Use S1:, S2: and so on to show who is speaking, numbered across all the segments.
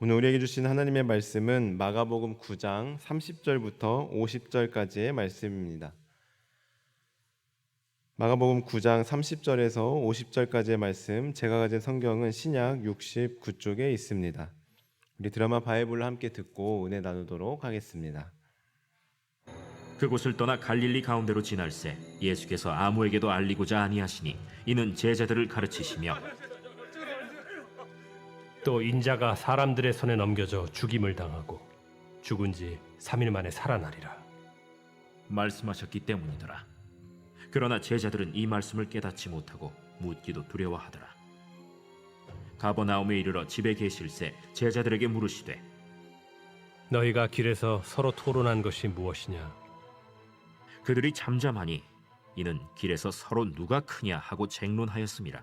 S1: 오늘 우리에게 주신 하나님의 말씀은 마가복음 9장 30절부터 50절까지의 말씀입니다. 마가복음 9장 30절에서 50절까지의 말씀, 제가 가진 성경은 신약 69쪽에 있습니다. 우리 드라마 바이블로 함께 듣고 은혜 나누도록 하겠습니다.
S2: 그곳을 떠나 갈릴리 가운데로 지날새 예수께서 아무에게도 알리고자 아니하시니 이는 제자들을 가르치시며
S3: 또 인자가 사람들의 손에 넘겨져 죽임을 당하고 죽은 지 3일 만에 살아나리라.
S2: 말씀하셨기 때문이더라. 그러나 제자들은 이 말씀을 깨닫지 못하고 묻기도 두려워하더라. 가버나움에 이르러 집에 계실새 제자들에게 물으시되
S3: 너희가 길에서 서로 토론한 것이 무엇이냐?
S2: 그들이 잠잠하니 이는 길에서 서로 누가 크냐 하고 쟁론하였음이라.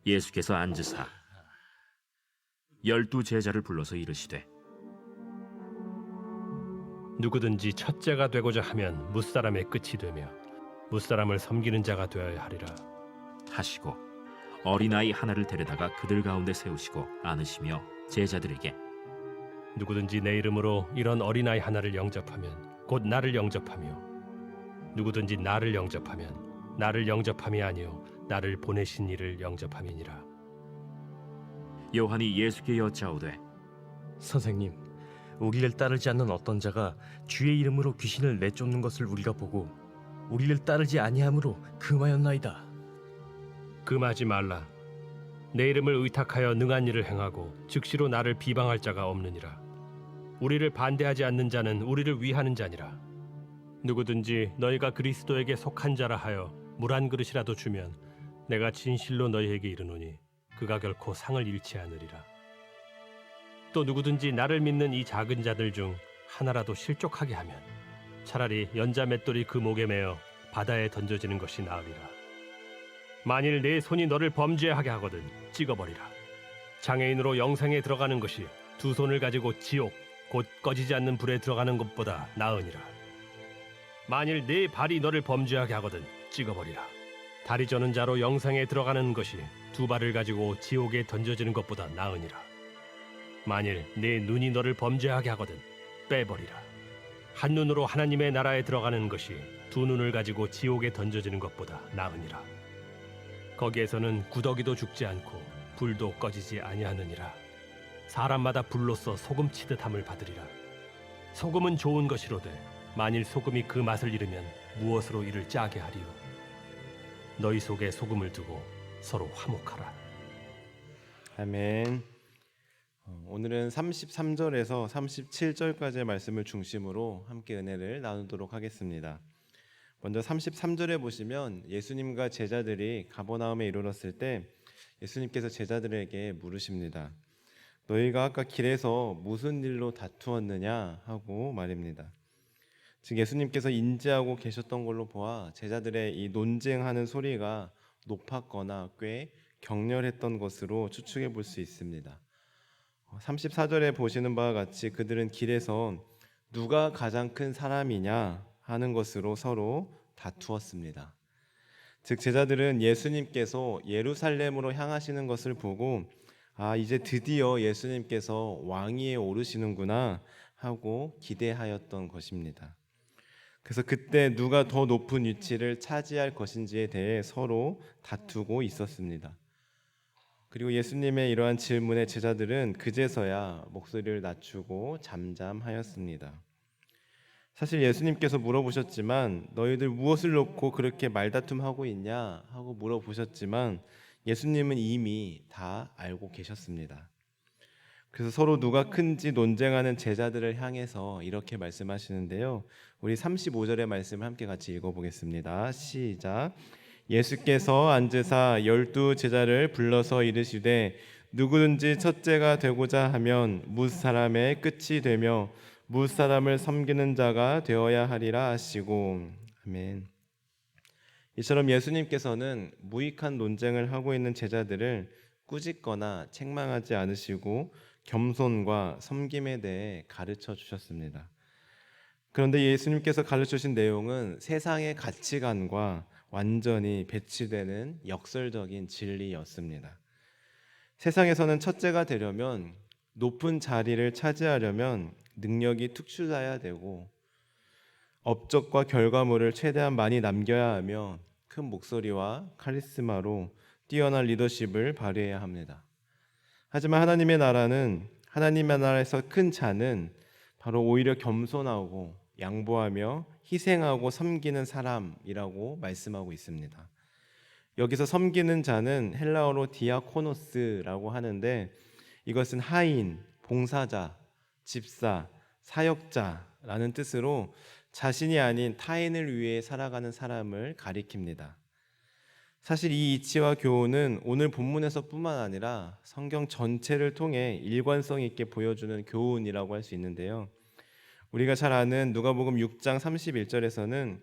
S2: 예수께서 앉으사 12 제자를 불러서 이르시되
S3: 누구든지 첫째가 되고자 하면 무사람의 끝이 되며 무사람을 섬기는 자가 되어야 하리라.
S2: 하시고 어린아이 하나를 데려다가 그들 가운데 세우시고 안으시며 제자들에게
S3: 누구든지 내 이름으로 이런 어린아이 하나를 영접하면 곧 나를 영접하며 누구든지 나를 영접하면 나를 영접함이 아니요 나를 보내신 이를 영접함이니라.
S2: 요한이 예수께 여짜오되
S4: 선생님, 우리를 따르지 않는 어떤 자가 주의 이름으로 귀신을 내쫓는 것을 우리가 보고 우리를 따르지 아니함으로 금하였나이다.
S3: 금하지 말라. 내 이름을 의탁하여 능한 일을 행하고 즉시로 나를 비방할 자가 없느니라. 우리를 반대하지 않는 자는 우리를 위하는 자니라. 누구든지 너희가 그리스도에게 속한 자라 하여 물 한 그릇이라도 주면 내가 진실로 너희에게 이르노니 그가 결코 상을 잃지 않으리라. 또 누구든지 나를 믿는 이 작은 자들 중 하나라도 실족하게 하면 차라리 연자 맷돌이 그 목에 매어 바다에 던져지는 것이 나으리라. 만일 내 손이 너를 범죄하게 하거든 찍어버리라. 장애인으로 영생에 들어가는 것이 두 손을 가지고 지옥 곧 꺼지지 않는 불에 들어가는 것보다 나으니라. 만일 내 발이 너를 범죄하게 하거든 찍어버리라. 다리 저는 자로 영생에 들어가는 것이 두 발을 가지고 지옥에 던져지는 것보다 나으니라. 만일 내 눈이 너를 범죄하게 하거든 빼버리라. 한 눈으로 하나님의 나라에 들어가는 것이 두 눈을 가지고 지옥에 던져지는 것보다 나으니라. 거기에서는 구더기도 죽지 않고 불도 꺼지지 아니하느니라. 사람마다 불로써 소금 치듯함을 받으리라. 소금은 좋은 것이로되 만일 소금이 그 맛을 잃으면 무엇으로 이를 짜게 하리요? 너희 속에 소금을 두고 서로 화목하라.
S1: 아멘. 오늘은 33절에서 37절까지의 말씀을 중심으로 함께 은혜를 나누도록 하겠습니다. 먼저 33절에 보시면 예수님과 제자들이 가버나움에 이르렀을 때 예수님께서 제자들에게 물으십니다. 너희가 아까 길에서 무슨 일로 다투었느냐 하고 말입니다. 즉 예수님께서 인지하고 계셨던 걸로 보아 제자들의 이 논쟁하는 소리가 높았거나 꽤 격렬했던 것으로 추측해 볼 수 있습니다. 34절에 보시는 바와 같이 그들은 길에서 누가 가장 큰 사람이냐 하는 것으로 서로 다투었습니다. 즉 제자들은 예수님께서 예루살렘으로 향하시는 것을 보고 이제 드디어 예수님께서 왕위에 오르시는구나 하고 기대하였던 것입니다. 그래서 그때 누가 더 높은 위치를 차지할 것인지에 대해 서로 다투고 있었습니다. 그리고 예수님의 이러한 질문에 제자들은 그제서야 목소리를 낮추고 잠잠하였습니다. 사실 예수님께서 물어보셨지만 너희들 무엇을 놓고 그렇게 말다툼하고 있냐 하고 물어보셨지만 예수님은 이미 다 알고 계셨습니다. 그래서 서로 누가 큰지 논쟁하는 제자들을 향해서 이렇게 말씀하시는데요. 우리 35절의 말씀을 함께 같이 읽어보겠습니다. 시작. 예수께서 앉으사 12 제자를 불러서 이르시되 누구든지 첫째가 되고자 하면 무사람의 끝이 되며 무사람을 섬기는 자가 되어야 하리라 하시고. 아멘. 이처럼 예수님께서는 무익한 논쟁을 하고 있는 제자들을 꾸짖거나 책망하지 않으시고 겸손과 섬김에 대해 가르쳐 주셨습니다. 그런데 예수님께서 가르쳐 주신 내용은 세상의 가치관과 완전히 배치되는 역설적인 진리였습니다. 세상에서는 첫째가 되려면 높은 자리를 차지하려면 능력이 특출나야 되고 업적과 결과물을 최대한 많이 남겨야 하며 큰 목소리와 카리스마로 뛰어난 리더십을 발휘해야 합니다. 하지만 하나님의 나라에서 큰 자는 바로 오히려 겸손하고 양보하며 희생하고 섬기는 사람이라고 말씀하고 있습니다. 여기서 섬기는 자는 헬라어로 디아코노스라고 하는데 이것은 하인, 봉사자, 집사, 사역자라는 뜻으로 자신이 아닌 타인을 위해 살아가는 사람을 가리킵니다. 사실 이 이치와 교훈은 오늘 본문에서뿐만 아니라 성경 전체를 통해 일관성 있게 보여주는 교훈이라고 할 수 있는데요. 우리가 잘 아는 누가복음 6장 31절에서는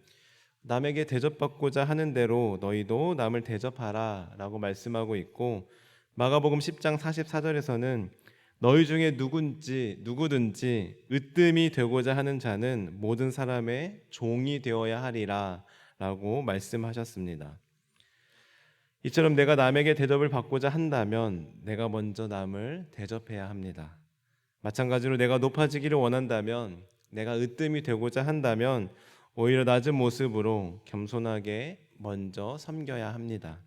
S1: 남에게 대접받고자 하는 대로 너희도 남을 대접하라 라고 말씀하고 있고, 마가복음 10장 44절에서는 너희 중에 누구든지 으뜸이 되고자 하는 자는 모든 사람의 종이 되어야 하리라 라고 말씀하셨습니다. 이처럼 내가 남에게 대접을 받고자 한다면 내가 먼저 남을 대접해야 합니다. 마찬가지로 내가 높아지기를 원한다면, 내가 으뜸이 되고자 한다면 오히려 낮은 모습으로 겸손하게 먼저 섬겨야 합니다.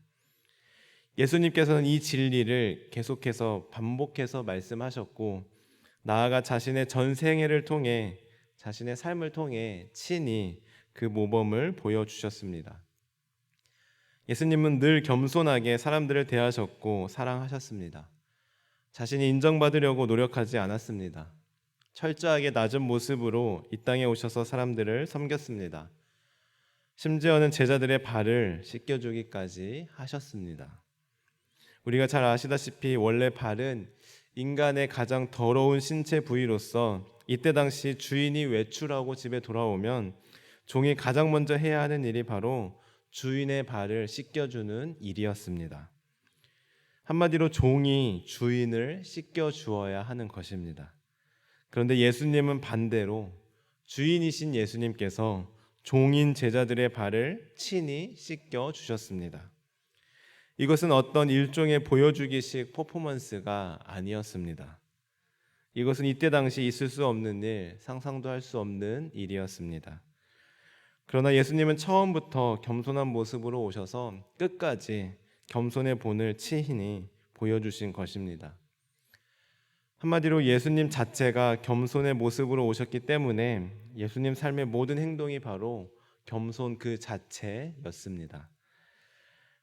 S1: 예수님께서는 이 진리를 계속해서 반복해서 말씀하셨고, 나아가 자신의 전생애를 통해, 자신의 삶을 통해 친히 그 모범을 보여주셨습니다. 예수님은 늘 겸손하게 사람들을 대하셨고 사랑하셨습니다. 자신이 인정받으려고 노력하지 않았습니다. 철저하게 낮은 모습으로 이 땅에 오셔서 사람들을 섬겼습니다. 심지어는 제자들의 발을 씻겨주기까지 하셨습니다. 우리가 잘 아시다시피 원래 발은 인간의 가장 더러운 신체 부위로서 이때 당시 주인이 외출하고 집에 돌아오면 종이 가장 먼저 해야 하는 일이 바로 주인의 발을 씻겨주는 일이었습니다. 한마디로 종이 주인을 씻겨주어야 하는 것입니다. 그런데 예수님은 반대로 주인이신 예수님께서 종인 제자들의 발을 친히 씻겨주셨습니다. 이것은 어떤 일종의 보여주기식 퍼포먼스가 아니었습니다. 이것은 이때 당시 있을 수 없는 일, 상상도 할 수 없는 일이었습니다. 그러나 예수님은 처음부터 겸손한 모습으로 오셔서 끝까지 겸손의 본을 친히 보여주신 것입니다. 한마디로 예수님 자체가 겸손의 모습으로 오셨기 때문에 예수님 삶의 모든 행동이 바로 겸손 그 자체였습니다.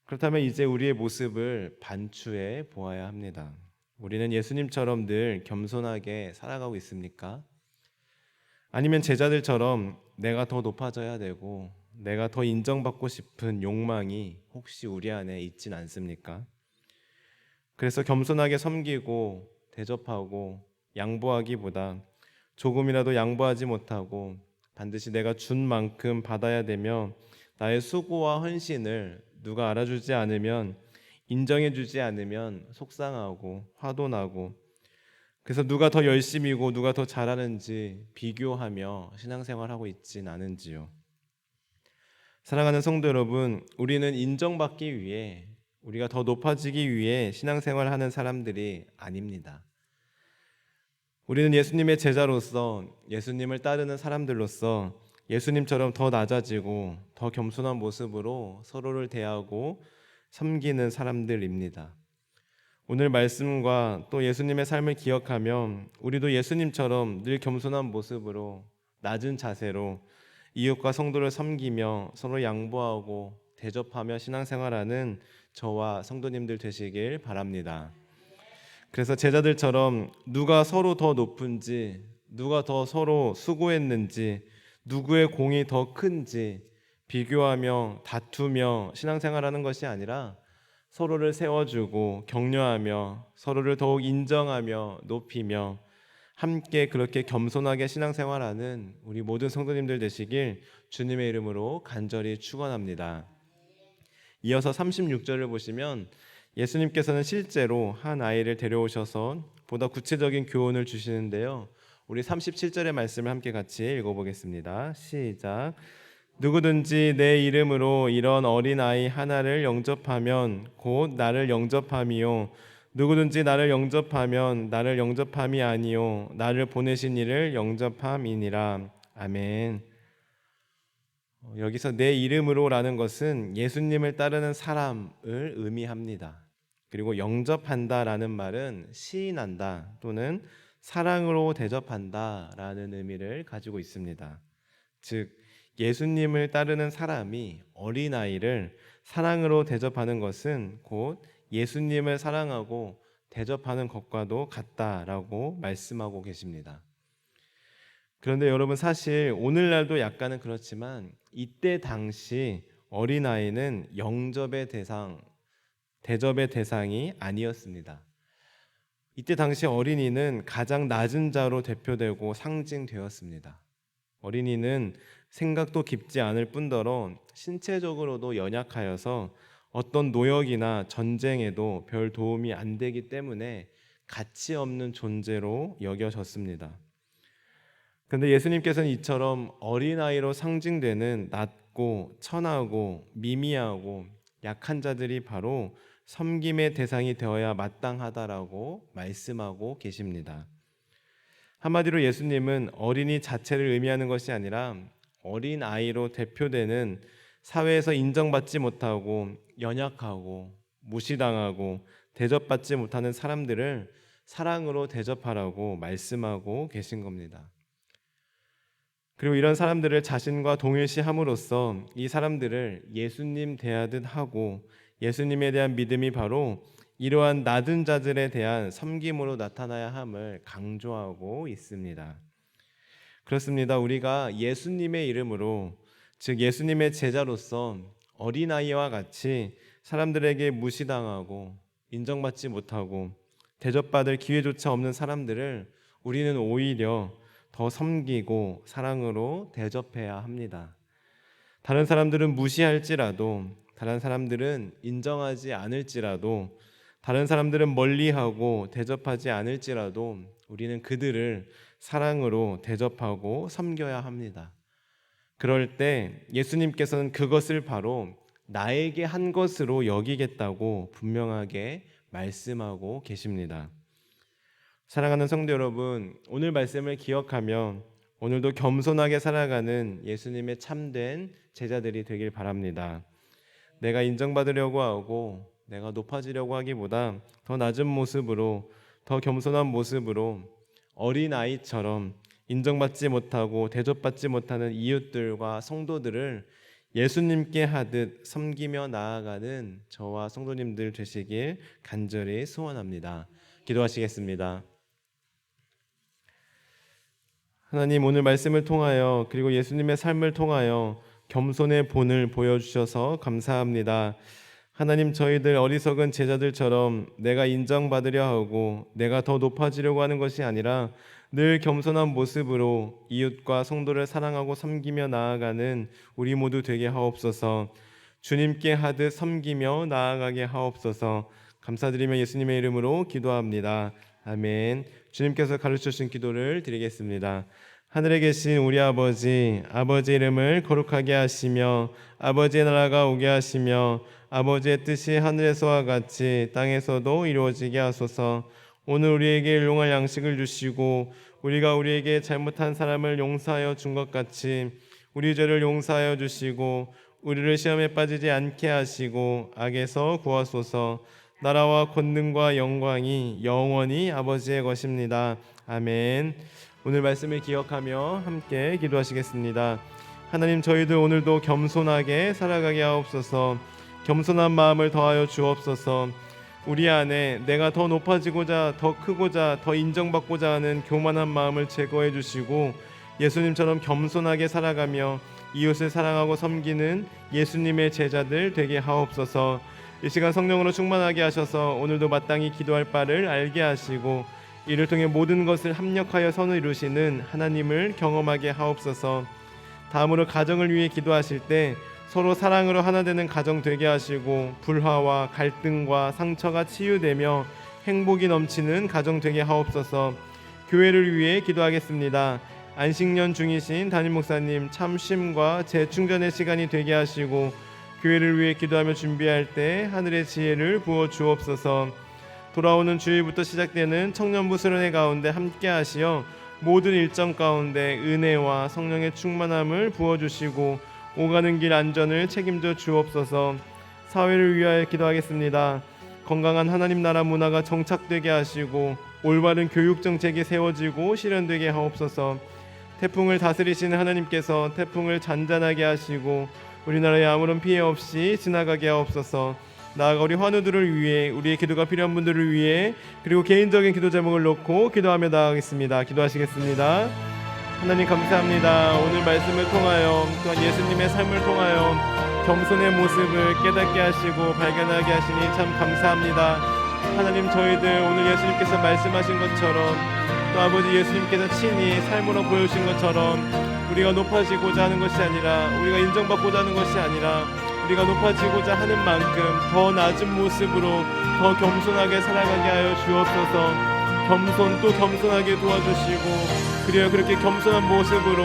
S1: 그렇다면 이제 우리의 모습을 반추해 보아야 합니다. 우리는 예수님처럼 늘 겸손하게 살아가고 있습니까? 아니면 제자들처럼 내가 더 높아져야 되고 내가 더 인정받고 싶은 욕망이 혹시 우리 안에 있진 않습니까? 그래서 겸손하게 섬기고 대접하고 양보하기보다 조금이라도 양보하지 못하고 반드시 내가 준 만큼 받아야 되며, 나의 수고와 헌신을 누가 알아주지 않으면, 인정해주지 않으면 속상하고 화도 나고, 그래서 누가 더 열심이고 누가 더 잘하는지 비교하며 신앙생활하고 있진 않은지요. 사랑하는 성도 여러분, 우리는 인정받기 위해, 우리가 더 높아지기 위해 신앙생활하는 사람들이 아닙니다. 우리는 예수님의 제자로서, 예수님을 따르는 사람들로서 예수님처럼 더 낮아지고 더 겸손한 모습으로 서로를 대하고 섬기는 사람들입니다. 오늘 말씀과 또 예수님의 삶을 기억하며 우리도 예수님처럼 늘 겸손한 모습으로 낮은 자세로 이웃과 성도를 섬기며 서로 양보하고 대접하며 신앙생활하는 저와 성도님들 되시길 바랍니다. 그래서 제자들처럼 누가 서로 더 높은지, 누가 더 서로 수고했는지, 누구의 공이 더 큰지 비교하며 다투며 신앙생활하는 것이 아니라 서로를 세워주고 격려하며 서로를 더욱 인정하며 높이며 함께 그렇게 겸손하게 신앙생활하는 우리 모든 성도님들 되시길 주님의 이름으로 간절히 축원합니다. 이어서 36절을 보시면 예수님께서는 실제로 한 아이를 데려오셔서 보다 구체적인 교훈을 주시는데요. 우리 37절의 말씀을 함께 같이 읽어보겠습니다. 시작. 누구든지 내 이름으로 이런 어린아이 하나를 영접하면 곧 나를 영접함이요 누구든지 나를 영접하면 나를 영접함이 아니요 나를 보내신 이를 영접함이니라. 아멘. 여기서 내 이름으로라는 것은 예수님을 따르는 사람을 의미합니다. 그리고 영접한다라는 말은 시인한다 또는 사랑으로 대접한다라는 의미를 가지고 있습니다. 즉 예수님을 따르는 사람이 어린아이를 사랑으로 대접하는 것은 곧 예수님을 사랑하고 대접하는 것과도 같다라고 말씀하고 계십니다. 그런데 여러분, 사실 오늘날도 약간은 그렇지만 이때 당시 어린아이는 영접의 대상, 대접의 대상이 아니었습니다. 이때 당시 어린이는 가장 낮은 자로 대표되고 상징되었습니다. 어린이는 생각도 깊지 않을 뿐더러 신체적으로도 연약하여서 어떤 노역이나 전쟁에도 별 도움이 안 되기 때문에 가치 없는 존재로 여겨졌습니다. 그런데 예수님께서는 이처럼 어린아이로 상징되는 낮고 천하고 미미하고 약한 자들이 바로 섬김의 대상이 되어야 마땅하다라고 말씀하고 계십니다. 한마디로 예수님은 어린이 자체를 의미하는 것이 아니라 어린아이로 대표되는 사회에서 인정받지 못하고 연약하고 무시당하고 대접받지 못하는 사람들을 사랑으로 대접하라고 말씀하고 계신 겁니다. 그리고 이런 사람들을 자신과 동일시함으로써 이 사람들을 예수님 대하듯 하고 예수님에 대한 믿음이 바로 이러한 낮은 자들에 대한 섬김으로 나타나야 함을 강조하고 있습니다. 그렇습니다. 우리가 예수님의 이름으로, 즉 예수님의 제자로서 어린아이와 같이 사람들에게 무시당하고 인정받지 못하고 대접받을 기회조차 없는 사람들을 우리는 오히려 더 섬기고 사랑으로 대접해야 합니다. 다른 사람들은 무시할지라도, 다른 사람들은 인정하지 않을지라도, 다른 사람들은 멀리하고 대접하지 않을지라도 우리는 그들을 사랑으로 대접하고 섬겨야 합니다. 그럴 때 예수님께서는 그것을 바로 나에게 한 것으로 여기겠다고 분명하게 말씀하고 계십니다. 사랑하는 성도 여러분, 오늘 말씀을 기억하며 오늘도 겸손하게 살아가는 예수님의 참된 제자들이 되길 바랍니다. 내가 인정받으려고 하고 내가 높아지려고 하기보다 더 낮은 모습으로, 더 겸손한 모습으로 어린아이처럼 인정받지 못하고 대접받지 못하는 이웃들과 성도들을 예수님께 하듯 섬기며 나아가는 저와 성도님들 되시길 간절히 소원합니다. 기도하시겠습니다. 하나님, 오늘 말씀을 통하여 그리고 예수님의 삶을 통하여 겸손의 본을 보여주셔서 감사합니다. 하나님, 저희들 어리석은 제자들처럼 내가 인정받으려 하고 내가 더 높아지려고 하는 것이 아니라 늘 겸손한 모습으로 이웃과 성도를 사랑하고 섬기며 나아가는 우리 모두 되게 하옵소서. 주님께 하듯 섬기며 나아가게 하옵소서. 감사드리며 예수님의 이름으로 기도합니다. 아멘. 주님께서 가르쳐 주신 기도를 드리겠습니다. 하늘에 계신 우리 아버지, 아버지 이름을 거룩하게 하시며 아버지의 나라가 오게 하시며 아버지의 뜻이 하늘에서와 같이 땅에서도 이루어지게 하소서. 오늘 우리에게 일용할 양식을 주시고 우리가 우리에게 잘못한 사람을 용서하여 준 것 같이 우리 죄를 용서하여 주시고 우리를 시험에 빠지지 않게 하시고 악에서 구하소서. 나라와 권능과 영광이 영원히 아버지의 것입니다. 아멘. 오늘 말씀을 기억하며 함께 기도하시겠습니다. 하나님, 저희들 오늘도 겸손하게 살아가게 하옵소서. 겸손한 마음을 더하여 주옵소서. 우리 안에 내가 더 높아지고자, 더 크고자, 더 인정받고자 하는 교만한 마음을 제거해 주시고 예수님처럼 겸손하게 살아가며 이웃을 사랑하고 섬기는 예수님의 제자들 되게 하옵소서. 이 시간 성령으로 충만하게 하셔서 오늘도 마땅히 기도할 바를 알게 하시고 이를 통해 모든 것을 합력하여 선을 이루시는 하나님을 경험하게 하옵소서. 다음으로 가정을 위해 기도하실 때 서로 사랑으로 하나 되는 가정 되게 하시고 불화와 갈등과 상처가 치유되며 행복이 넘치는 가정 되게 하옵소서. 교회를 위해 기도하겠습니다. 안식년 중이신 담임 목사님 참 쉼과 재충전의 시간이 되게 하시고 교회를 위해 기도하며 준비할 때 하늘의 지혜를 부어 주옵소서. 돌아오는 주일부터 시작되는 청년부 수련회 가운데 함께 하시어 모든 일정 가운데 은혜와 성령의 충만함을 부어주시고 오가는 길 안전을 책임져 주옵소서. 사회를 위하여 기도하겠습니다. 건강한 하나님 나라 문화가 정착되게 하시고 올바른 교육 정책이 세워지고 실현되게 하옵소서. 태풍을 다스리시는 하나님께서 태풍을 잔잔하게 하시고 우리나라에 아무런 피해 없이 지나가게 하옵소서. 나아가 우리 환우들을 위해, 우리의 기도가 필요한 분들을 위해, 그리고 개인적인 기도 제목을 놓고 기도하며 나아가겠습니다. 기도하시겠습니다. 하나님 감사합니다. 오늘 말씀을 통하여 또한 예수님의 삶을 통하여 겸손의 모습을 깨닫게 하시고 발견하게 하시니 참 감사합니다. 하나님, 저희들 오늘 예수님께서 말씀하신 것처럼 또 아버지 예수님께서 친히 삶으로 보여주신 것처럼 우리가 높아지고자 하는 것이 아니라, 우리가 인정받고자 하는 것이 아니라 우리가 높아지고자 하는 만큼 더 낮은 모습으로 더 겸손하게 살아가게 하여 주옵소서. 겸손 또 겸손하게 도와주시고, 그래야 그렇게 겸손한 모습으로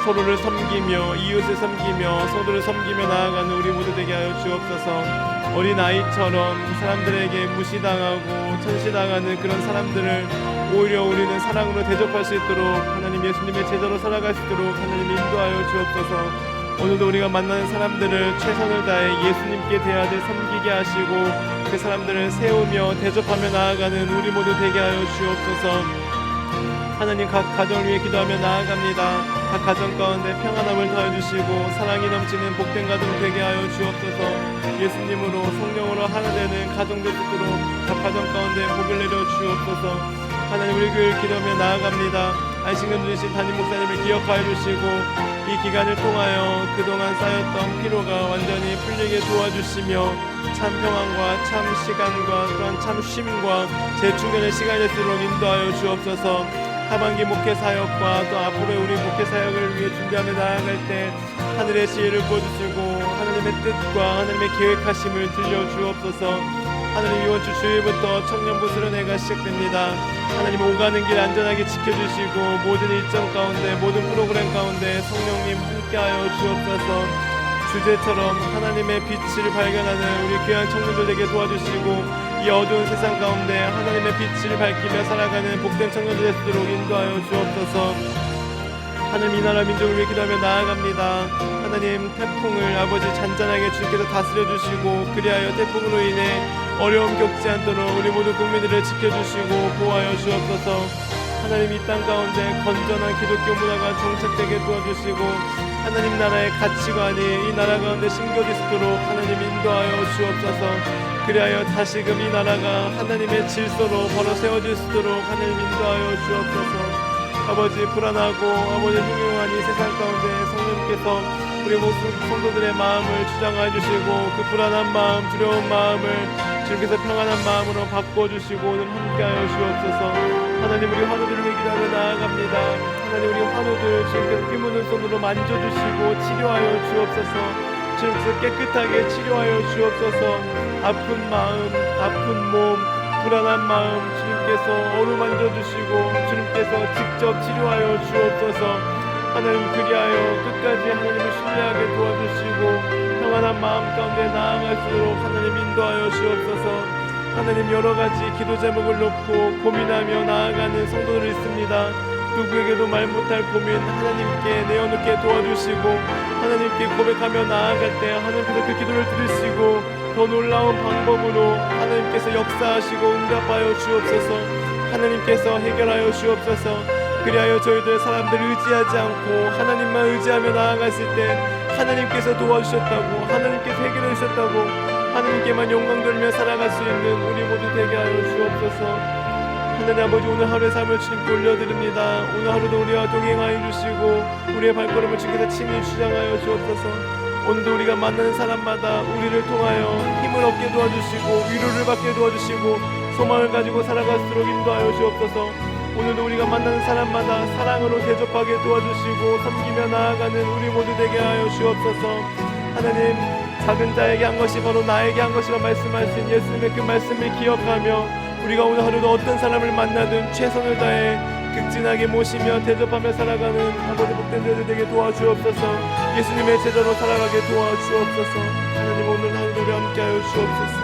S1: 서로를 섬기며 이웃을 섬기며 서로를 섬기며 나아가는 우리 모두 되게 하여 주옵소서. 어린아이처럼 사람들에게 무시당하고 천시당하는 그런 사람들을 오히려 우리는 사랑으로 대접할 수 있도록, 하나님 예수님의 제자로 살아갈 수 있도록 하나님 인도하여 주옵소서. 오늘도 우리가 만나는 사람들을 최선을 다해 예수님께 대하되 섬기게 하시고 그 사람들을 세우며 대접하며 나아가는 우리 모두 되게 하여 주옵소서. 하나님, 각 가정을 위해 기도하며 나아갑니다. 각 가정 가운데 평안함을 더해주시고 사랑이 넘치는 복된 가정 되게 하여 주옵소서. 예수님으로 성령으로 하나 되는 가정 되도록 각 가정 가운데 복을 내려 주옵소서. 하나님, 우리 교회를 기도하며 나아갑니다. 안식년 주신 담임 목사님을 기억하여 주시고 이 기간을 통하여 그동안 쌓였던 피로가 완전히 풀리게 도와주시며 참 평안과 참 시간과 또한 참 쉼과 재충전의 시간이 될수록 인도하여 주옵소서. 하반기 목회 사역과 또 앞으로의 우리 목회 사역을 위해 준비하며 나아갈 때 하늘의 지혜를 부어주시고 하나님의 뜻과 하나님의 계획하심을 들려주옵소서. 하나님, 이번 주 주일부터 청년부 수련회가 시작됩니다. 하나님, 오가는 길 안전하게 지켜주시고 모든 일정 가운데 모든 프로그램 가운데 성령님 함께하여 주옵소서. 주제처럼 하나님의 빛을 발견하는 우리 귀한 청년들에게 도와주시고 이 어두운 세상 가운데 하나님의 빛을 밝히며 살아가는 복된 청년들 되도록 인도하여 주옵소서. 하나님, 이 나라 민족을 위해 기도하며 나아갑니다. 하나님, 태풍을 아버지 잔잔하게 주께서 다스려 주시고 그리하여 태풍으로 인해 어려움 겪지 않도록 우리 모두 국민들을 지켜주시고 보호하여 주옵소서. 하나님, 이 땅 가운데 건전한 기독교 문화가 정착되게 도와주시고 하나님 나라의 가치관이 이 나라 가운데 심겨질 수 있도록 하나님 인도하여 주옵소서. 그리하여 다시금 이 나라가 하나님의 질서로 벌어 세워질 수 있도록 하나님 인도하여 주옵소서. 아버지, 불안하고 아버지 흉흉한 이 세상 가운데 성령님께서 우리 모든 성도들의 마음을 주장하여 주시고 그 불안한 마음, 두려운 마음을 주님께서 평안한 마음으로 바꿔주시고 오늘 함께하여 주옵소서. 하나님, 우리 환우들을 위해 기도하며 나아갑니다. 하나님, 우리 환우들 주님께서 피 묻은 손으로 만져주시고 치료하여 주옵소서. 주님께서 깨끗하게 치료하여 주옵소서. 아픈 마음, 아픈 몸, 불안한 마음 주님께서 어루만져 주시고 주님께서 직접 치료하여 주옵소서. 하나님, 그리하여 끝까지 하나님을 신뢰하게 도와주시고 평안한 마음 가운데 나아갈수록 하나님 인도하여 주옵소서. 하나님, 여러 가지 기도 제목을 놓고 고민하며 나아가는 성도들이 있습니다. 누구에게도 말 못할 고민 하나님께 내어놓게 도와주시고 하나님께 고백하며 나아갈 때 하나님께서 그 기도를 들으시고 더 놀라운 방법으로 하나님께서 역사하시고 응답하여 주옵소서. 하나님께서 해결하여 주옵소서. 그리하여 저희들 사람들을 의지하지 않고 하나님만 의지하며 나아갔을 때 하나님께서 도와주셨다고, 하나님께서 해결해 주셨다고, 하나님께만 영광 돌리며 살아갈 수 있는 우리 모두 되게 하여 주옵소서. 하나님 아버지, 오늘 하루의 삶을 주님께 올려드립니다. 오늘 하루도 우리와 동행하여 주시고 우리의 발걸음을 주께서 친히 주장하여 주옵소서. 오늘도 우리가 만나는 사람마다 우리를 통하여 힘을 얻게 도와주시고 위로를 받게 도와주시고 소망을 가지고 살아갈수록 인도하여 주옵소서. 오늘도 우리가 만나는 사람마다 사랑으로 대접하게 도와주시고 섬기며 나아가는 우리 모두 되게 하여 주옵소서. 하나님, 작은 자에게 한 것이 바로 나에게 한 것이라 말씀하신 예수님의 그 말씀을 기억하며 우리가 오늘 하루도 어떤 사람을 만나든 최선을 다해 극진하게 모시며 대접하며 살아가는 아버지 복된 자들 되게 도와주옵소서. 예수님의 제자로 살아가게 도와주옵소서. 하나님, 오늘 하루도 우리 함께하여 주옵소서.